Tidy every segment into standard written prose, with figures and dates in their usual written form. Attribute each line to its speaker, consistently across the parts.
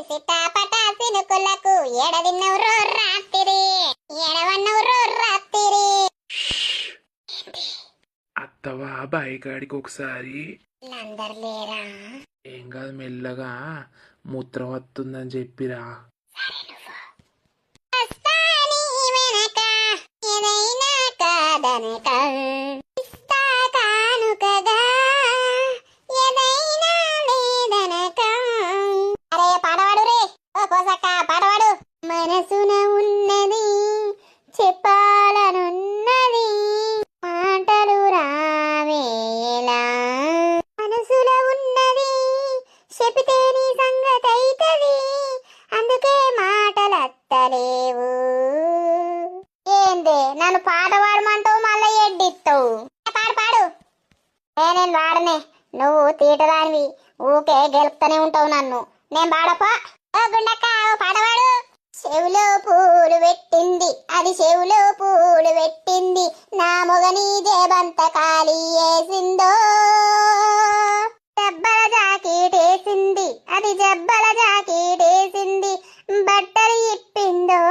Speaker 1: సిటాపటా సినుకులకు ఎడదిన్నవరో రాత్రి ఎడవన్నవరో రాత్రి.
Speaker 2: అత్తవా బాయికాడికి ఒకసారి.
Speaker 1: అందరు లేరా?
Speaker 2: ఏం కాదు, మెల్లగా మూత్రం వస్తుందని చెప్పిరా.
Speaker 1: వస్తాని వెనక ఏదైనా కాదనక ఇస్తా కానుకగా ఏదైనా లేదనక. అరే పాడవాడు రే, ఓ కోసక్క పాడవాడు. మనసున ఉన్నది చెప్పాలనున్నది మాటలు రావేలా. మనసులో ఉన్నది చెపితే నీ సంగతి అయితది, అందుకే మాటలత్తలేవు. ఏంది నన్ను పాట పాడమంటావు మళ్ళీ ఎడ్డిస్తావు? పాడు పాడు. నేను వాడనే, నువ్వు తీటదానివి, ఊకే గెలుపుతూనే ఉంటావు నన్ను. నేను పాడపా. ఓ గుండక్క పాడవాడు. చెవులో పూలు పెట్టింది, అది చెవులో పూలు పెట్టింది, నా మొగని జేబంత ఖాళీ వేసిందో. జబ్బల జాకీటేసింది, అది జబ్బల జాకీటేసింది, బట్టలు ఇప్పిందో.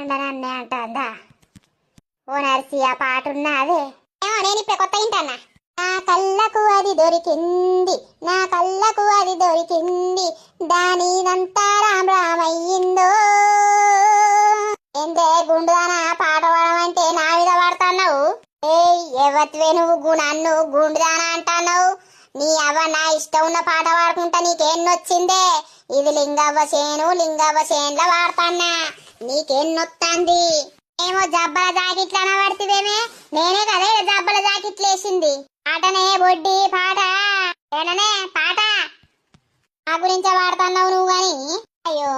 Speaker 1: నన్నే అంటుందా? ఓ నర్సి, ఆ పాట ఉన్నదే. ఏమో నేను ఇప్పుడు కొత్త ఇంటన్నా. నా కళ్ళకు అది దొరికింది, నా కళ్ళకు అది దొరికింది, దానిదంతా రామ్ రామయ్యిందో. ఏందే గుండుదానా పాట పాడమంటే నా మీద పడుతున్నావు? ఏయ్ ఎవత్వే నువ్వు నన్ను గుండుదానా అంటున్నావు? నీ అవ్వ నా ఇష్టం ఉన్న పాట పాడుకుంటా నీకెన్నొచ్చిందే? ఇది లింగవ్వ చేన్ల వాడుతున్నా, నీకెన్నొత్తంది? ఏమో జబ్బల జాకెట్లన పడితేవేమే, నేనే కదా జబ్బల జాకెట్లు వేసింది. పాటనే బొడ్డి పాట, ఏననే పాట నా గురించే వాడుతున్నావు నువ్వు గాని. అయ్యో